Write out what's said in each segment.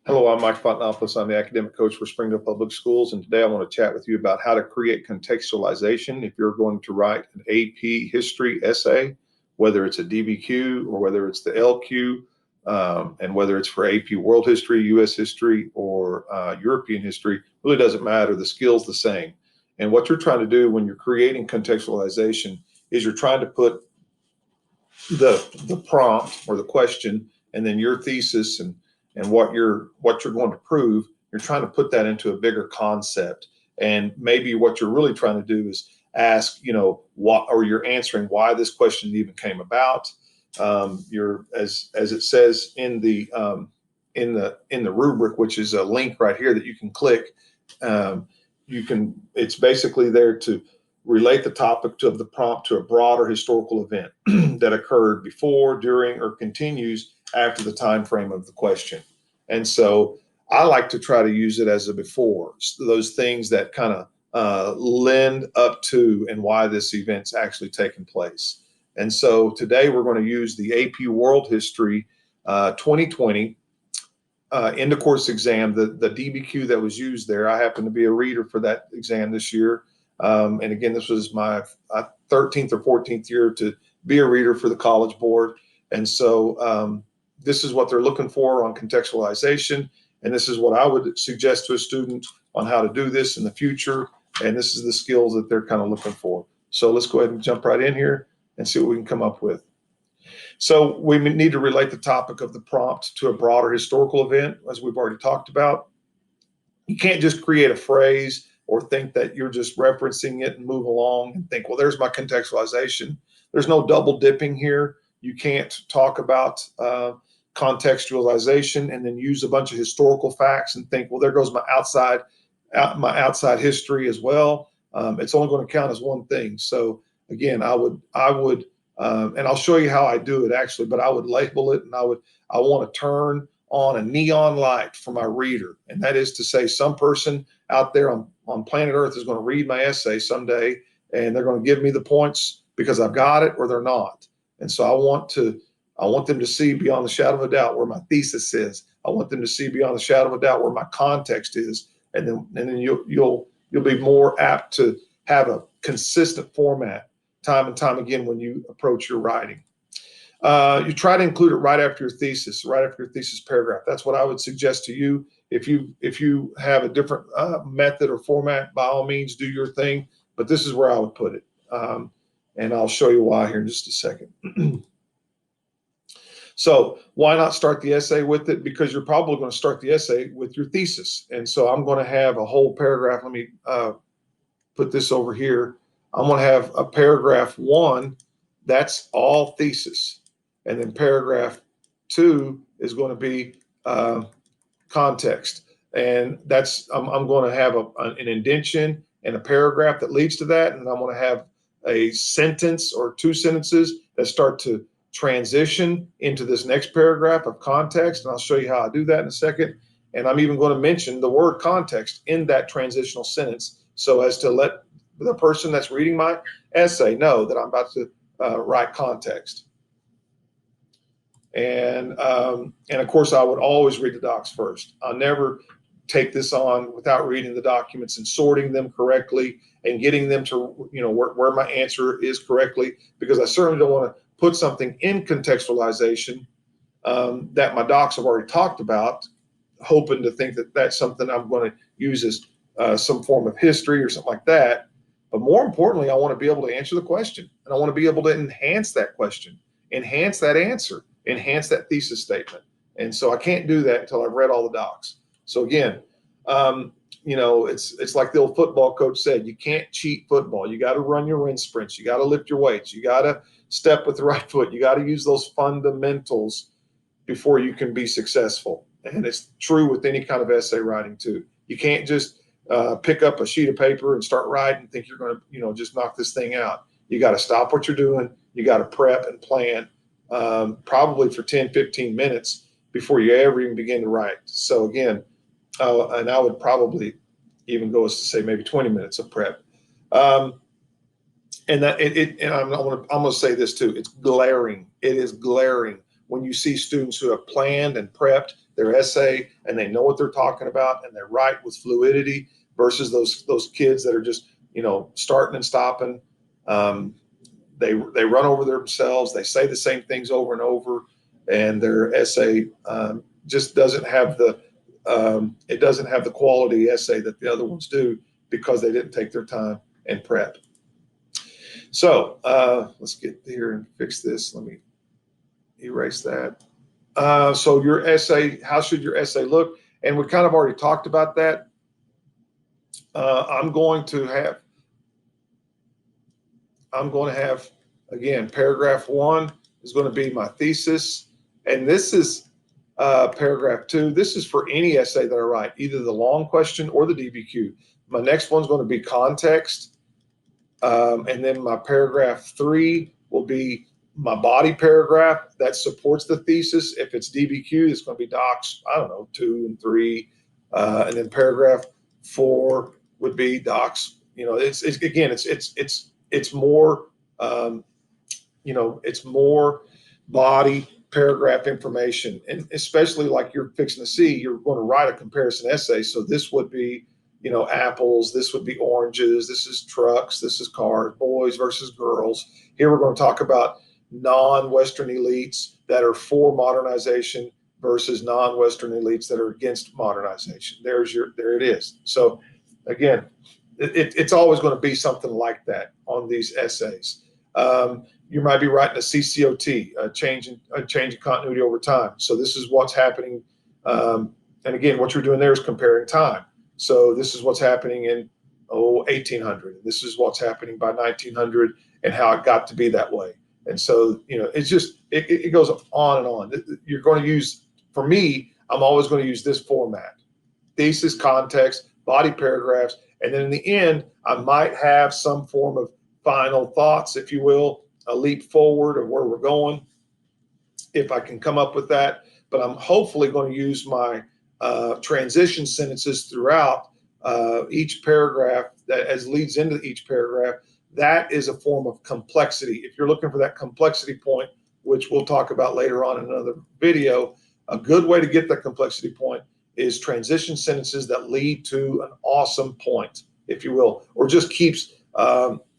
Hello, I'm Mike Fontopoulos. I'm the academic coach for Springdale Public Schools, and today I want to chat with you about how to create contextualization if you're going to write an AP history essay, whether it's a DBQ or whether it's the LQ, and whether it's for AP World History, U.S. History, or European History. Really doesn't matter. The skill's the same. And what you're trying to do when you're creating contextualization is you're trying to put the prompt or the question, and then your thesis and what you're going to prove. You're trying to put that into a bigger concept, and maybe what you're really trying to do is ask, what, or you're answering why this question even came about. You're as it says in the rubric, which is a link right here that you can click. It's basically there to relate the topic of the prompt to a broader historical event that occurred before, during, or continues after the time frame of the question. And so I like to try to use it as a before, those things that kind of lend up to and why this event's actually taken place. And so today we're going to use the AP World History 2020 end of course exam, the DBQ that was used there. I happen to be a reader for that exam this year. And again, this was my 13th or 14th year to be a reader for the College Board. And so this is what they're looking for on contextualization. And this is what I would suggest to a student on how to do this in the future. And this is the skills that they're kind of looking for. So let's go ahead and jump right in here and see what we can come up with. So we need to relate the topic of the prompt to a broader historical event, as we've already talked about. You can't just create a phrase or think that you're just referencing it and move along and think, well, there's my contextualization. There's no double dipping here. You can't talk about contextualization and then use a bunch of historical facts and think, well, there goes my outside history as well. It's only going to count as one thing. So again, I would, and I'll show you how I do it actually, but I would label it, and I want to turn on a neon light for my reader. And that is to say, some person out there on planet Earth is going to read my essay someday, and they're going to give me the points because I've got it, or they're not. And so I want them to see beyond the shadow of a doubt where my thesis is. I want them to see beyond the shadow of a doubt where my context is. And then you'll be more apt to have a consistent format time and time again when you approach your writing. You try to include it right after your thesis paragraph. That's what I would suggest to you. If you have a different method or format, by all means, do your thing. But this is where I would put it. And I'll show you why here in just a second. So why not start the essay with it? Because you're probably going to start the essay with your thesis. And so I'm going to have a whole paragraph. Let me put this over here. I'm going to have a paragraph 1. That's all thesis. And then paragraph 2 is going to be context. And that's, I'm going to have an indentation and a paragraph that leads to that. And I'm going to have a sentence or 2 sentences that start to transition into this next paragraph of context. And I'll show you how I do that in a second. And I'm even going to mention the word context in that transitional sentence so as to let the person that's reading my essay know that I'm about to write context. And of course, I would always read the docs first. I'll never take this on without reading the documents and sorting them correctly and getting them to where my answer is correctly, because I certainly don't want to put something in contextualization that my docs have already talked about, hoping to think that that's something I'm going to use as some form of history or something like that. But more importantly, I want to be able to answer the question, and I want to be able to enhance that question, enhance that answer, enhance that thesis statement. And so I can't do that until I've read all the docs. So again, it's like the old football coach said, you can't cheat football. You got to run your wind sprints. You got to lift your weights. You got to step with the right foot. You got to use those fundamentals before you can be successful. And it's true with any kind of essay writing too. You can't just pick up a sheet of paper and start writing and think you're going to, just knock this thing out. You got to stop what you're doing. You got to prep and plan probably for 10, 15 minutes before you ever even begin to write. So again, and I would probably even go as to say maybe 20 minutes of prep. And I'm going to say this too. It's glaring. It is glaring when you see students who have planned and prepped their essay and they know what they're talking about and they write with fluidity versus those kids that are just, starting and stopping. They run over themselves. They say the same things over and over, and their essay just doesn't have the quality essay that the other ones do because they didn't take their time and prep. So let's get here and fix this. Let me erase that. So your essay, how should your essay look? And we kind of already talked about that. I'm going to have, again, paragraph 1 is going to be my thesis. And this is paragraph 2. This is for any essay that I write, either the long question or the DBQ. My next one's going to be context. And then my paragraph 3 will be my body paragraph that supports the thesis. If it's DBQ, it's going to be docs, 2 and 3. And then paragraph 4 would be docs. It's more, it's more body paragraph information, and especially like you're fixing to see, you're going to write a comparison essay. So this would be, apples, this would be oranges, this is trucks, this is cars, boys versus girls. Here we're going to talk about non-Western elites that are for modernization versus non-Western elites that are against modernization. There it is. So again, it's always going to be something like that on these essays. You might be writing a CCOT, a change in continuity over time. So this is what's happening. And again, what you're doing there is comparing time. So this is what's happening in 1800. This is what's happening by 1900 and how it got to be that way. And so, it's just, it goes on and on. You're going to use, for me, I'm always going to use this format: thesis, context, body paragraphs. And then in the end, I might have some form of final thoughts, if you will, a leap forward of where we're going, if I can come up with that. But I'm hopefully going to use my transition sentences throughout each paragraph that as leads into each paragraph. That is a form of complexity. If you're looking for that complexity point, which we'll talk about later on in another video, a good way to get that complexity point is transition sentences that lead to an awesome point, if you will, or just keeps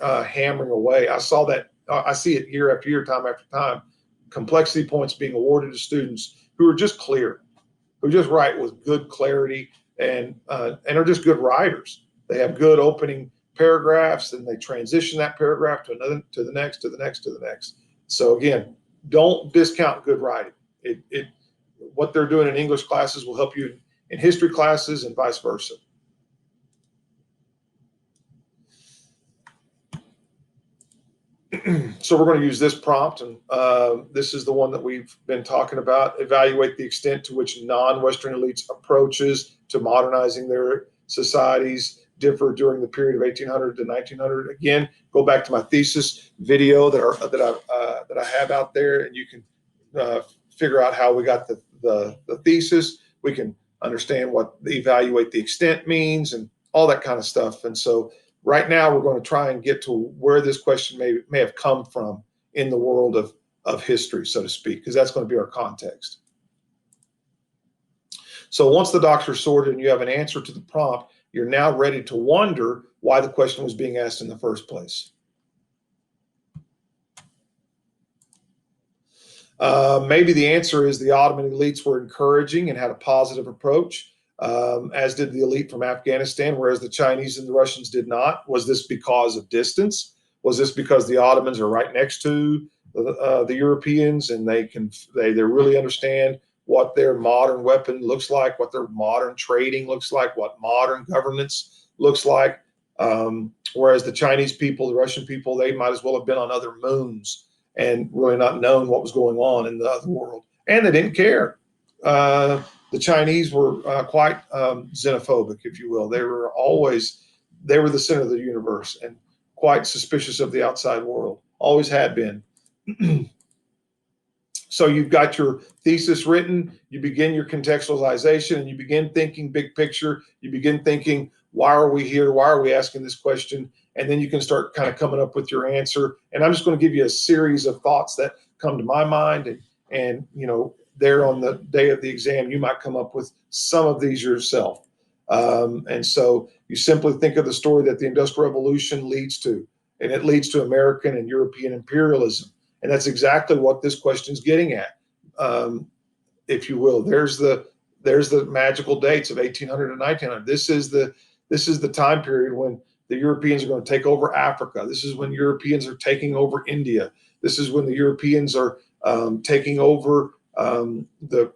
hammering away. I see it year after year, time after time, complexity points being awarded to students who are just clear, who just write with good clarity and are just good writers. They have good opening paragraphs, and they transition that paragraph to another, to the next, to the next, to the next. So again, don't discount good writing. What they're doing in English classes will help you in history classes and vice versa. So we're going to use this prompt, and this is the one that we've been talking about. Evaluate the extent to which non-Western elites' approaches to modernizing their societies differ during the period of 1800 to 1900. Again, go back to my thesis video that I have out there, and you can figure out how we got the thesis. We can understand what the evaluate the extent means and all that kind of stuff. And so right now we're going to try and get to where this question may have come from in the world of history, so to speak, because that's going to be our context. So once the docs are sorted and you have an answer to the prompt, you're now ready to wonder why the question was being asked in the first place. Maybe the answer is the Ottoman elites were encouraging and had a positive approach, as did the elite from Afghanistan, whereas the Chinese and the Russians did not. Was this because of distance? Was this because the Ottomans are right next to the Europeans and they really understand what their modern weapon looks like, what their modern trading looks like, what modern governance looks like? Whereas the Chinese people, the Russian people, they might as well have been on other moons and really not known what was going on in the other world. And they didn't care. The Chinese were quite xenophobic, if you will. They were the center of the universe and quite suspicious of the outside world, always had been. So you've got your thesis written, you begin your contextualization, and you begin thinking big picture. You begin thinking, why are we here? Why are we asking this question? And then you can start kind of coming up with your answer. And I'm just going to give you a series of thoughts that come to my mind, And, there on the day of the exam, you might come up with some of these yourself. And so you simply think of the story that the Industrial Revolution leads to, and it leads to American and European imperialism. And that's exactly what this question is getting at, if you will. There's the magical dates of 1800 and 1900. This is the time period when the Europeans are going to take over Africa. This is when Europeans are taking over India. This is when the Europeans are taking over the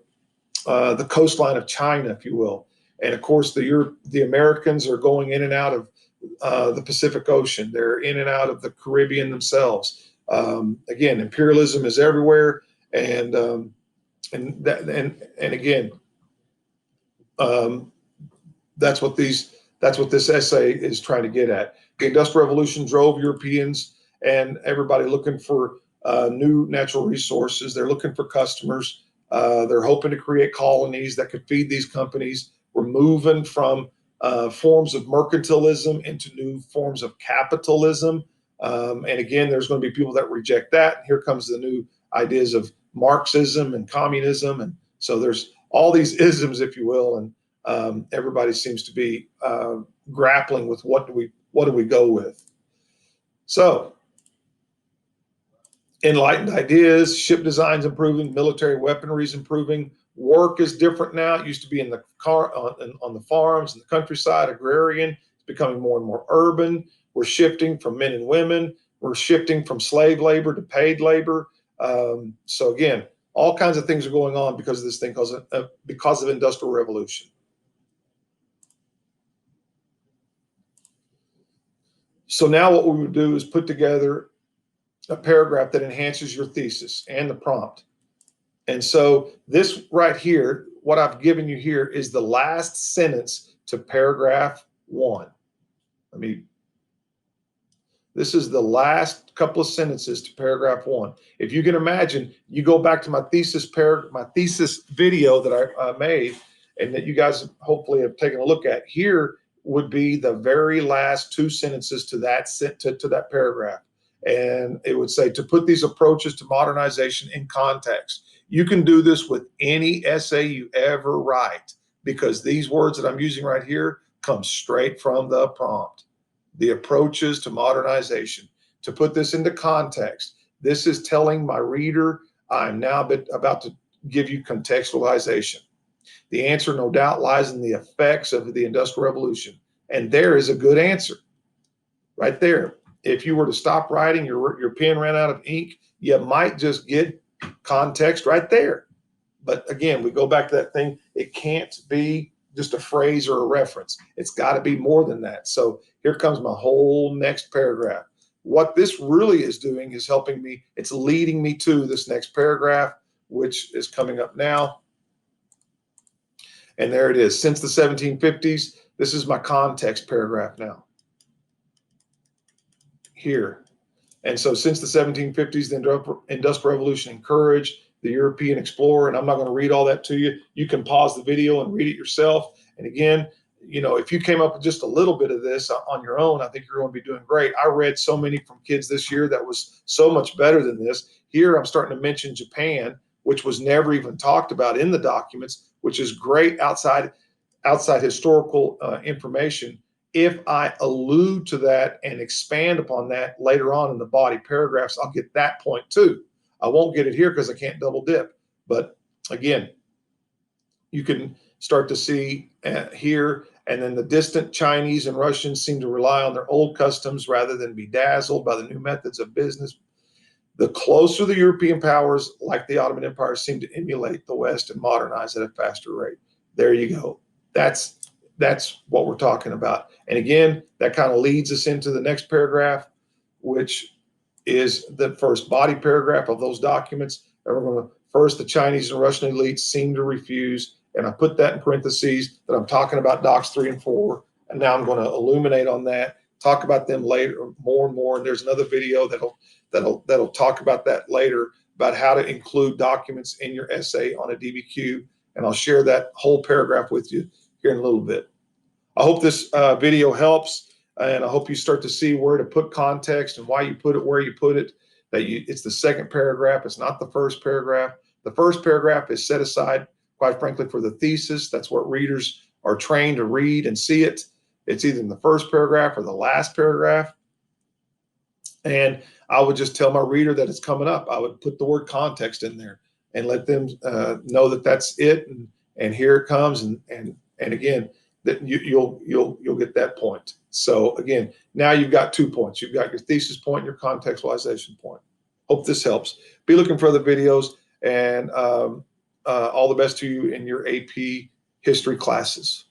coastline of China, if you will. And of course, the Americans are going in and out of the Pacific Ocean. They're in and out of the Caribbean themselves. Again, imperialism is everywhere, and again, that's what this essay is trying to get at. The Industrial Revolution drove Europeans and everybody looking for new natural resources. They're looking for customers. They're hoping to create colonies that could feed these companies. We're moving from forms of mercantilism into new forms of capitalism. And again, there's going to be people that reject that. Here comes the new ideas of Marxism and communism. And so there's all these isms, if you will, and everybody seems to be grappling with what do we go with. So enlightened ideas, ship designs improving, military weaponry is improving. Work is different now. It used to be in the car, on the farms, in the countryside, agrarian. It's becoming more and more urban. We're shifting from men and women. We're shifting from slave labor to paid labor. So again, all kinds of things are going on because of this thing, because of Industrial Revolution. So now what we would do is put together a paragraph that enhances your thesis and the prompt. And so this right here, what I've given you here is the last sentence to paragraph 1. This is the last couple of sentences to paragraph 1. If you can imagine, you go back to my thesis video that I made, and that you guys hopefully have taken a look at. Here would be the very last 2 sentences to that paragraph. And it would say, to put these approaches to modernization in context. You can do this with any essay you ever write, because these words that I'm using right here come straight from the prompt. The approaches to modernization. To put this into context, this is telling my reader, I'm now about to give you contextualization. The answer, no doubt, lies in the effects of the Industrial Revolution. And there is a good answer right there. If you were to stop writing, your pen ran out of ink, you might just get context right there. But again, we go back to that thing. It can't be just a phrase or a reference. It's got to be more than that. So here comes my whole next paragraph. What this really is doing is helping me. It's leading me to this next paragraph, which is coming up now. And there it is. Since the 1750s, this is my context paragraph now. Here. And so since the 1750s, the Industrial Revolution encouraged the European explorer, and I'm not going to read all that to you. You can pause the video and read it yourself. And again, if you came up with just a little bit of this on your own, I think you're going to be doing great. I read so many from kids this year that was so much better than this. Here, I'm starting to mention Japan, which was never even talked about in the documents, which is great outside historical information. If I allude to that and expand upon that later on in the body paragraphs, I'll get that point too. I won't get it here because I can't double dip. But again, you can start to see here, and then the distant Chinese and Russians seem to rely on their old customs rather than be dazzled by the new methods of business. The closer the European powers, like the Ottoman Empire, seem to emulate the West and modernize at a faster rate. There you go. That's what we're talking about. And again, that kind of leads us into the next paragraph, which is the first body paragraph of those documents. And we're going to, first, the Chinese and Russian elites seem to refuse, and I put that in parentheses, that I'm talking about docs 3 and 4. And now I'm going to illuminate on that, talk about them later more and more. And there's another video that'll talk about that later, about how to include documents in your essay on a DBQ. And I'll share that whole paragraph with you here in a little bit. I hope this video helps, and I hope you start to see where to put context and why you put it where you put it. It's the second paragraph. It's not the first paragraph. The first paragraph is set aside, quite frankly, for the thesis. That's what readers are trained to read and see it. It's either in the first paragraph or the last paragraph. And I would just tell my reader that it's coming up. I would put the word context in there and let them know that that's it, and here it comes. And again, that you'll get that point. So again, now you've got 2 points. You've got your thesis point, your contextualization point. Hope this helps. Be looking for other videos, and all the best to you in your AP history classes.